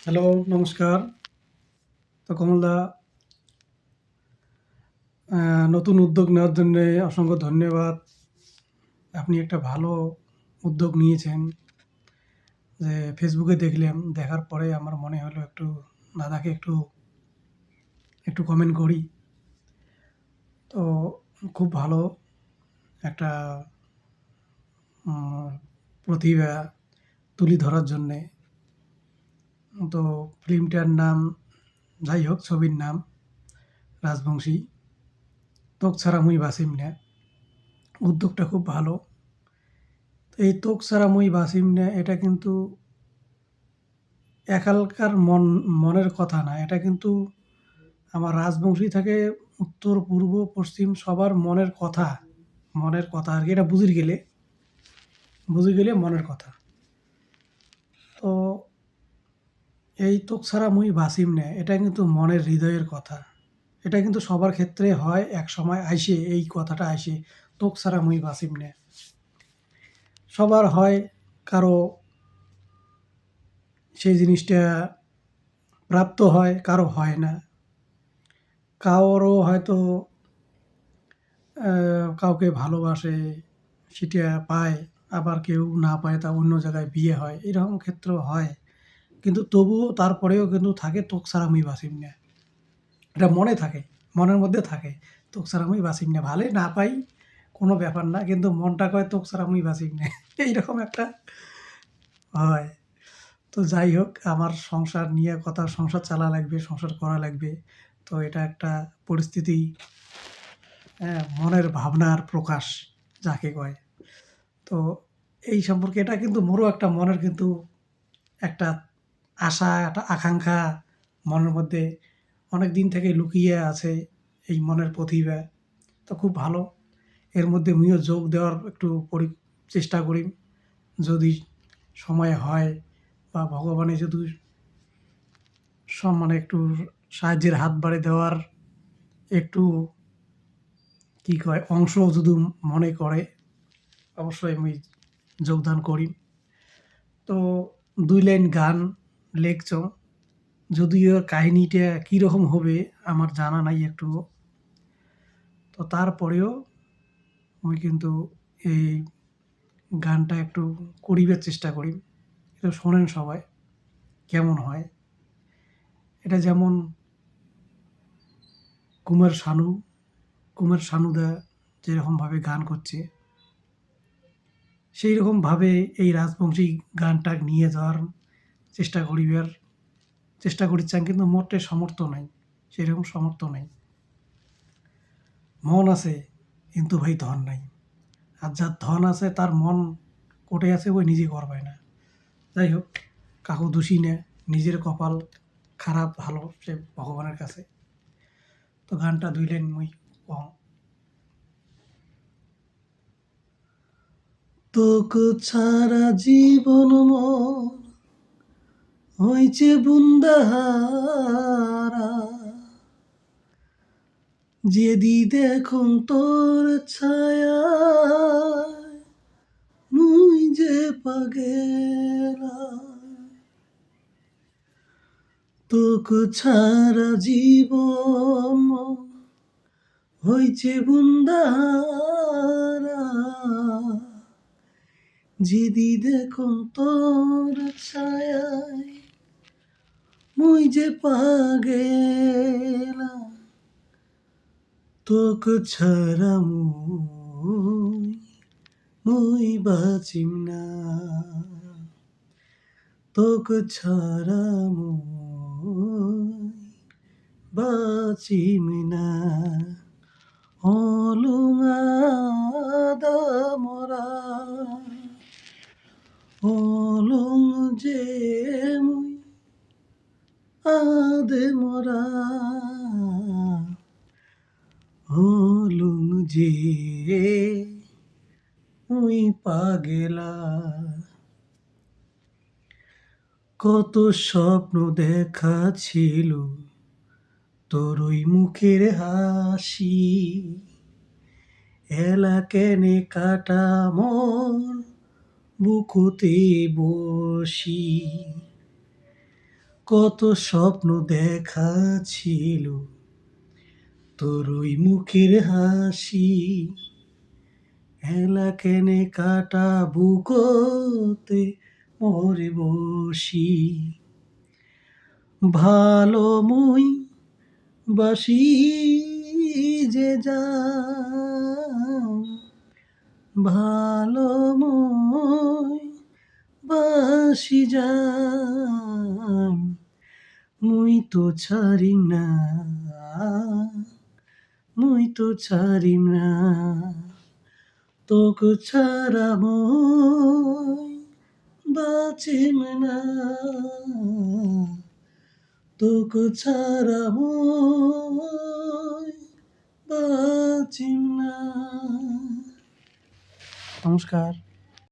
Hello, নমস্কার। তো কমলদা, নতুন উদ্যোগ নেওয়ার জন্যে অসংখ্য ধন্যবাদ। আপনি একটা ভালো উদ্যোগ নিয়েছেন। যে ফেসবুকে দেখলাম, দেখার পরে আমার মনে হলো একটু দাদাকে একটু কমেন্ট করি। তো খুব ভালো একটা উম প্রতিভা তুলে ধরার জন্যে। তো ফিল্মটার নাম, যাই হোক ছবির নাম 'রাজবংশী'। 'তোক ছাড়া মুই বাঁচিম না'। উদ্যোগটা খুব ভালো। এই 'তোক ছাড়া মুই বাঁচিম না' এটা কিন্তু একালকার মনের কথা না। এটা কিন্তু আমার রাজবংশী থেকে উত্তর, পূর্ব, পশ্চিম সবার মনের কথা আরকি। এটা বুঝি গেলে মনের কথা। তো এই 'তোক ছাড়া মুই বাঁচিম না' এটা কিন্তু মনের হৃদয়ের কথা। এটা কিন্তু সবার ক্ষেত্রে হয়, একসময় আইসে এই কথাটা আইসে, 'তোক ছাড়া মুই বাঁচিম না'। সবার হয়, কারো সেই জিনিসটা প্রাপ্ত হয়, কারো হয় না। কারো হয়তো কাউকে ভালোবাসে, সেটা পায়, আবার কেউ না পায়, তা অন্য জায়গায় বিয়ে হয়। এরকম ক্ষেত্র হয়। কিন্তু তবুও তারপরেও কিন্তু থাকে 'তোক ছাড়া মুই বাঁচিম না'। এটা মনে থাকে, মনের মধ্যে থাকে। 'তোক ছাড়া মুই বাঁচিম না'। ভালে না পাই কোনো ব্যাপার না। কিন্তু মনটা কয় 'তোক ছাড়া মুই বাঁচিম না'। এইরকম একটা হয়। তো যাই হোক, আমার সংসার নিয়ে কথা, সংসার চালা লাগবে, সংসার করা লাগবে। তো এটা একটা পরিস্থিতি, হ্যাঁ, মনের ভাবনার প্রকাশ যাকে কয়। তো এই সম্পর্কে এটা কিন্তু মোরও একটা মনের কিন্তু একটা আশা, একটা আকাঙ্খা মনের মধ্যে অনেক দিন থেকে লুকিয়ে আছে, এই মনের প্রতিভা। তো খুব ভালো। এর মধ্যে আমিও যোগ দেওয়ার একটু চেষ্টা করি। যদি সময় হয় বা ভগবানে যদি মানে একটু সাহায্যের হাত বাড়িয়ে দেওয়ার একটু কি কয় অংশ যদি মনে করে, অবশ্যই আমি যোগদান করি। তো ২ লাইন গান লেখছো। যদিও কাহিনীটা কিরকম হবে আমার জানা নাই একটুও। তো তারপরেও আমি কিন্তু এই গানটা একটু করিবার চেষ্টা করি। একটু শোনেন সবাই, কেমন হয়। এটা যেমন কুমার শানু, কুমার শানুদা যেরকমভাবে গান করছে, সেইরকমভাবে এই রাজবংশী গানটা নিয়ে যাওয়ার চেষ্টা করিচ্ছাম, কিন্তু মোটে সামর্থ্য নাই। সেরকম সামর্থ্য নাই। মন আছে, কিন্তু ভাই ধন নাই। আর যার ধন আছে তার মন কোটে আছে, ওই নিজে কর পায় না। যাই হোক, কাকু দোষী না, নিজের কপাল খারাপ ভালো সে ভগবানের কাছে। তো গানটা ২ লাইন মুই কও। তোক ছাড়া জীবন মোর হইছে বুন্দাহারা, যেদি দেখুন তোর ছায়ায় মুই যে পাগেলা। তোক ছাড়া জীবন মোর হইছে বুন্দাহারা, যেদি দেখুন তোর ছায়ায় মুই যে পাগেলা। তোক ছাড়া মুই বাঁচিম না, তোক ছাড়া মুই বাঁচিম না। অলুঙাদা মরা, অলুং যে মুই আদে মরা, হলুম যে মুই পাগেলা। কত স্বপ্ন দেখা ছিল তোর ওই মুখের হাসি, এলা কেনে কাটা মন বুকুতে বসি। কত স্বপ্ন দেখা ছিল তোর ওই মুখের হাসি, হেলা কেনে কাটা বুকোতে মোরে বসি, ভালো মুই বাসি যে যাম, ভালো মুই বাসি যাম, মুই তো ছাড়িম না, মুই তো ছাড়িম না, তোকে ছাড়া মুই বাঁচিম না, তোকে ছাড়া মুই বাঁচিম না। নমস্কার।